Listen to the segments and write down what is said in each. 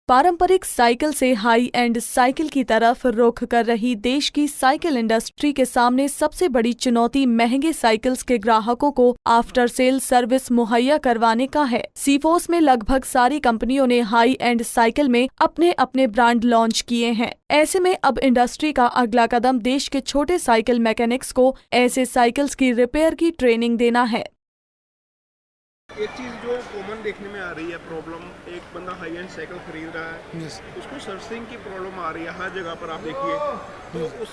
पारंपरिक साइकिल से high and cycle की तरफ रुख कर रही देश की साइकिल इंडस्ट्री के सामने सबसे बड़ी चुनौती महंगे साइकिल्स के ग्राहकों को आफ्टर सेल सर्विस मुहैया करवाने का है। सीफोर्स में लगभग सारी कंपनियों ने हाई एंड साइकिल में अपने अपने ब्रांड लॉन्च किए हैं। ऐसे में अब इंडस्ट्री का अगला कदम देश के छोटे साइकिल मैकेनिक्स को ऐसे साइकिल्स की रिपेयर की ट्रेनिंग देना है। एक चीज़ जो कॉमन देखने में आ रही है प्रॉब्लम, एक बंदा हाई एंड साइकिल खरीद रहा है, उसको सर्विसिंग की प्रॉब्लम आ रही है हर जगह पर। आप देखिए तो उस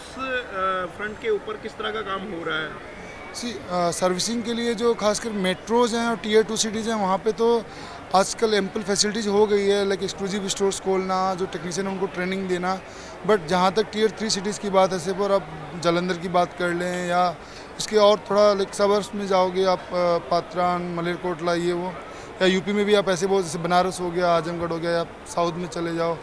फ्रंट के ऊपर किस तरह का काम हो रहा है? सर्विसिंग के लिए जो खासकर मेट्रोज हैं और टीयर 2 सिटीज़ हैं वहाँ पे तो आजकल एम्पल फैसिलिटीज़ हो गई है, लाइक एक्सक्लूसिव स्टोर्स खोलना, जो टेक्नीशियन है उनको ट्रेनिंग देना। बट जहाँ तक टीयर 3 सिटीज़ की बात है, सिर्फ और आप जालंधर की बात कर लें या उसके और थोड़ा लाइक सबर्ब्स में जाओगे आप, पात्रान, मलेरकोटला, ये वो, या यूपी में भी आप ऐसे बहुत, जैसे बनारस हो गया, आजमगढ़ हो गया, या साउथ में चले जाओ,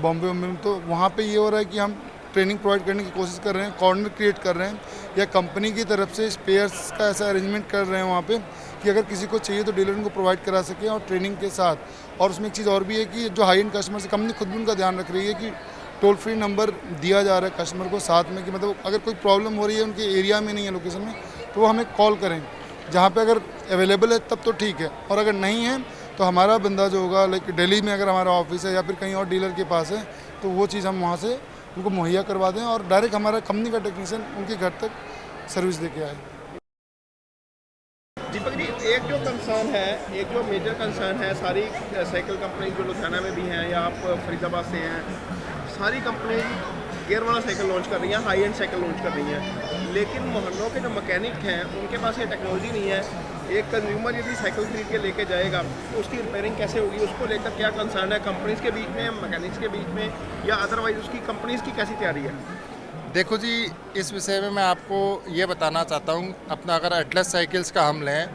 बॉम्बे में, तो वहाँ पे ये हो रहा है कि हम ट्रेनिंग प्रोवाइड करने की कोशिश कर रहे हैं, कॉर्नर क्रिएट कर रहे हैं, या कंपनी की तरफ से स्पेयर्स का ऐसा अरेंजमेंट कर रहे हैं वहाँ पे कि अगर किसी को चाहिए तो डीलर उनको प्रोवाइड करा सके, और ट्रेनिंग के साथ। और उसमें एक चीज़ और भी है कि जो हाई एंड कस्टमर से कंपनी खुद भी उनका ध्यान रख रही है कि टोल फ्री नंबर दिया जा रहा है कस्टमर को साथ में, कि मतलब अगर कोई प्रॉब्लम हो रही है उनके एरिया में नहीं है, लोकेशन में, तो वो हमें कॉल करें। जहाँ पे अगर अवेलेबल है तब तो ठीक है, और अगर नहीं है तो हमारा बंदा जो होगा, लाइक दिल्ली में अगर हमारा ऑफिस है या फिर कहीं और डीलर के पास है, तो वो चीज़ हम वहाँ से उनको मुहैया करवा दें और डायरेक्ट हमारा कंपनी का टेक्नीशियन उनके घर तक सर्विस दे के आए। दीपक जी, एक जो कंसर्न है, एक जो मेजर कंसर्न है, सारी साइकिल कंपनी जो लुधियाना में भी हैं या आप फरीदाबाद से हैं, सारी कंपनी गियर वाला साइकिल लॉन्च कर रही हैं, हाई एंड साइकिल लॉन्च कर रही हैं, लेकिन मोहल्लों के जो मैकेनिक हैं उनके पास ये टेक्नोलॉजी नहीं है। एक कंज्यूमर यदि साइकिल खरीद के लेके जाएगा तो उसकी रिपेयरिंग कैसे होगी, उसको लेकर क्या कंसर्न है कंपनीज़ के बीच में, मैकेनिक्स के बीच में, या अदरवाइज उसकी कंपनीज़ की कैसी तैयारी है? देखो जी, इस विषय में मैं आपको ये बताना चाहता हूँ, अपना अगर एटलस साइकिल्स का हम लें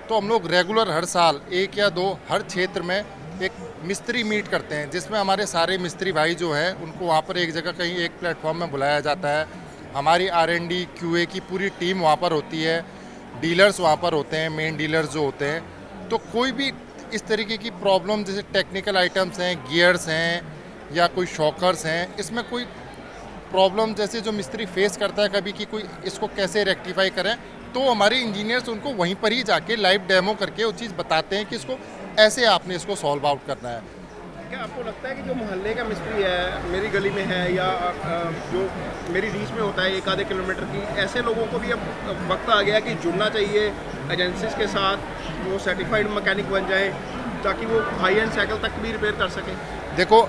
तो हम लोग रेगुलर हर साल 1 या 2 हर क्षेत्र में एक मिस्त्री मीट करते हैं, जिसमें हमारे सारे मिस्त्री भाई जो हैं उनको वहाँ पर एक जगह कहीं एक प्लेटफॉर्म में बुलाया जाता है। हमारी R&D QA की पूरी टीम वहाँ पर होती है, डीलर्स वहाँ पर होते हैं, मेन डीलर्स जो होते हैं। तो कोई भी इस तरीके की प्रॉब्लम, जैसे टेक्निकल आइटम्स हैं, गियर्स हैं या कोई शॉकर्स हैं, इसमें कोई प्रॉब्लम जैसे जो मिस्त्री फेस करता है कभी कि कोई इसको कैसे रेक्टिफाई करें, तो हमारे इंजीनियर्स उनको वहीं पर ही जाके लाइव डेमो करके वो चीज़ बताते हैं कि इसको ऐसे आपने इसको सॉल्व आउट करना है। क्या आपको लगता है कि जो मोहल्ले का मिस्त्री है, मेरी गली में है या जो मेरी रीच में होता है 1 आधे किलोमीटर की, ऐसे लोगों को भी अब वक्त आ गया कि जुड़ना चाहिए एजेंसीज के साथ, वो सर्टिफाइड मैकेनिक बन जाए ताकि वो हाई एंड साइकिल तक भी रिपेयर कर सकें? देखो,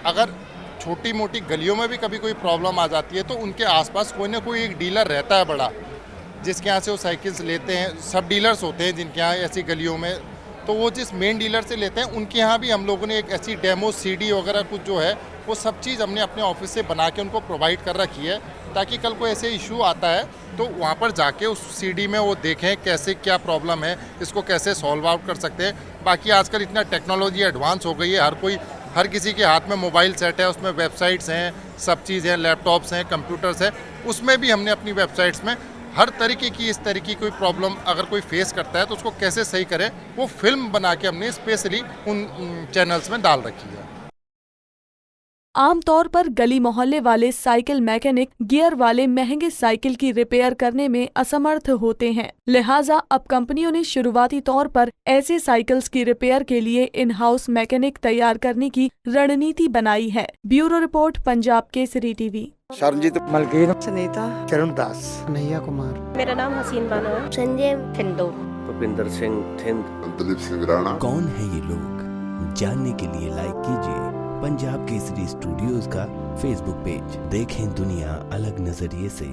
अगर छोटी मोटी गलियों में भी कभी कोई प्रॉब्लम आ जाती है तो उनके आसपास कोई ना कोई एक डीलर रहता है बड़ा, जिसके यहाँ से वो साइकिल्स लेते हैं। सब डीलर्स होते हैं जिनके यहाँ ऐसी गलियों में, तो वो जिस मेन डीलर से लेते हैं उनके यहाँ भी हम लोगों ने एक ऐसी डेमो CD वगैरह कुछ जो है वो सब चीज़ हमने अपने ऑफिस से बना के उनको प्रोवाइड कर रखी है, ताकि कल कोई ऐसे इशू आता है तो वहाँ पर जाके उस CD में वो देखें कैसे क्या प्रॉब्लम है, इसको कैसे सॉल्व आउट कर सकते हैं। बाकी आजकल इतना टेक्नोलॉजी एडवांस हो गई है, हर किसी के हाथ में मोबाइल सेट है, उसमें वेबसाइट्स हैं, सब चीज़ हैं, लैपटॉप्स हैं, कंप्यूटर्स हैं, उसमें भी हमने अपनी वेबसाइट्स में हर तरीके की इस तरीके की कोई प्रॉब्लम अगर कोई फेस करता है तो उसको कैसे सही करें, वो फिल्म बना के हमने स्पेशली उन चैनल्स में डाल रखी है। आमतौर पर गली मोहल्ले वाले साइकिल मैकेनिक गियर वाले महंगे साइकिल की रिपेयर करने में असमर्थ होते हैं, लिहाजा अब कंपनियों ने शुरुआती तौर पर ऐसे साइकिल्स की रिपेयर के लिए इन हाउस मैकेनिक तैयार करने की रणनीति बनाई है। Bureau report, Punjab Kesari TV। Sharanjit, Malkit, Sunita, Charan Das, Kanhaiya Kumar. मेरा नाम हसीन बानो है। संजय थिंदो, भूपिंदर सिंह थिंद, दिलीप सिंह राणा। कौन है ये लोग? जानने के लिए लाइक कीजिए पंजाब केसरी स्टूडियोज का फेसबुक पेज। देखें दुनिया अलग नजरिए से।